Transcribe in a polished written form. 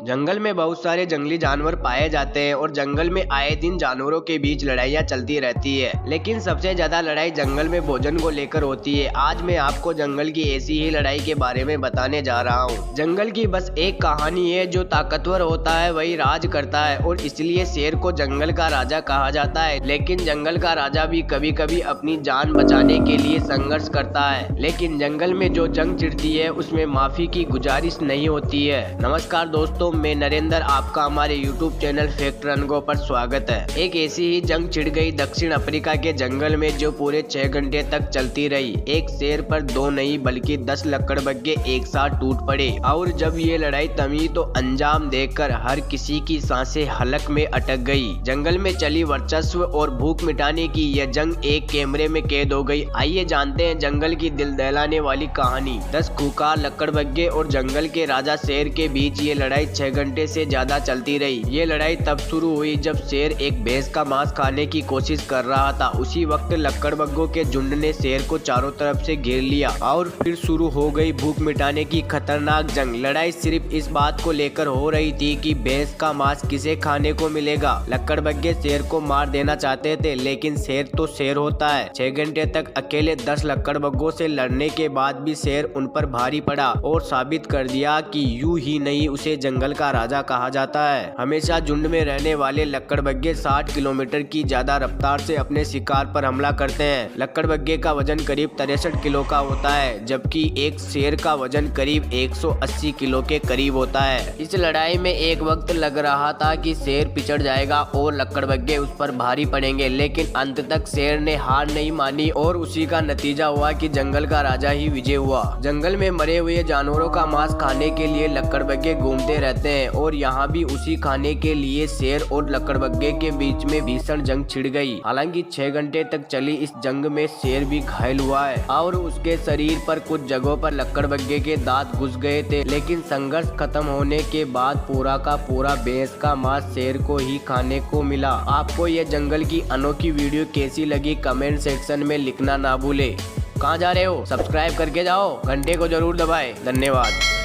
जंगल में बहुत सारे जंगली जानवर पाए जाते हैं और जंगल में आए दिन जानवरों के बीच लड़ाइयाँ चलती रहती है। लेकिन सबसे ज्यादा लड़ाई जंगल में भोजन को लेकर होती है। आज मैं आपको जंगल की ऐसी ही लड़ाई के बारे में बताने जा रहा हूँ। जंगल की बस एक कहानी है, जो ताकतवर होता है वही राज करता है और इसलिए शेर को जंगल का राजा कहा जाता है। लेकिन जंगल का राजा भी कभी कभी अपनी जान बचाने के लिए संघर्ष करता है। लेकिन जंगल में जो जंग छिड़ती है उसमें माफी की गुजारिश नहीं होती है। नमस्कार दोस्तों, मैं नरेंद्र, आपका हमारे YouTube चैनल फैक्ट रन गो पर स्वागत है। एक ऐसी ही जंग छिड़ गई दक्षिण अफ्रीका के जंगल में, जो पूरे 6 घंटे तक चलती रही। एक शेर पर 2 नहीं बल्कि 10 लकड़बग्गे एक साथ टूट पड़े और जब ये लड़ाई थमी तो अंजाम देखकर हर किसी की सांसें हलक में अटक गई। जंगल में चली वर्चस्व और भूख मिटाने की यह जंग एक कैमरे में कैद हो गई। आइए जानते हैं जंगल की दिल दहलाने वाली कहानी। 10 खूंखार लकड़बग्गे और जंगल के राजा शेर के बीच ये लड़ाई 6 घंटे से ज्यादा चलती रही। ये लड़ाई तब शुरू हुई जब शेर एक भैंस का मांस खाने की कोशिश कर रहा था। उसी वक्त लकड़बग्गों के झुंड ने शेर को चारों तरफ से घेर लिया और फिर शुरू हो गई भूख मिटाने की खतरनाक जंग। लड़ाई सिर्फ इस बात को लेकर हो रही थी कि भैंस का मांस किसे खाने को मिलेगा। लकड़बग्गे शेर को मार देना चाहते थे, लेकिन शेर तो शेर होता है। 6 घंटे तक अकेले 10 लकड़बग्गों से लड़ने के बाद भी शेर उन पर भारी पड़ा और साबित कर दिया कि यूं ही नहीं उसे जंगल का राजा कहा जाता है। हमेशा झुंड में रहने वाले लकड़बग्गे 60 किलोमीटर की ज्यादा रफ्तार से अपने शिकार पर हमला करते हैं। लकड़बग्गे का वजन करीब 63 किलो का होता है, जबकि एक शेर का वजन करीब 180 किलो के करीब होता है। इस लड़ाई में एक वक्त लग रहा था कि शेर पिछड़ जाएगा और लकड़बग्गे उस पर भारी पड़ेंगे, लेकिन अंत तक शेर ने हार नहीं मानी और उसी का नतीजा हुआ कि जंगल का राजा ही विजय हुआ। जंगल में मरे हुए जानवरों का मांस खाने के लिए लकड़बग्गे घूमते रहते हैं और यहाँ भी उसी खाने के लिए शेर और लकड़बग्गे के बीच में भीषण जंग छिड़ गई। हालांकि 6 घंटे तक चली इस जंग में शेर भी घायल हुआ है और उसके शरीर पर कुछ जगहों पर लकड़बग्गे के दांत घुस गए थे। लेकिन संघर्ष खत्म होने के बाद पूरा का पूरा भैंस का मांस शेर को ही खाने को मिला। आपको यह जंगल की अनोखी वीडियो कैसी लगी कमेंट सेक्शन में लिखना ना भूले। कहाँ जा रहे हो? सब्सक्राइब करके जाओ, घंटे को जरूर दबाएं। धन्यवाद।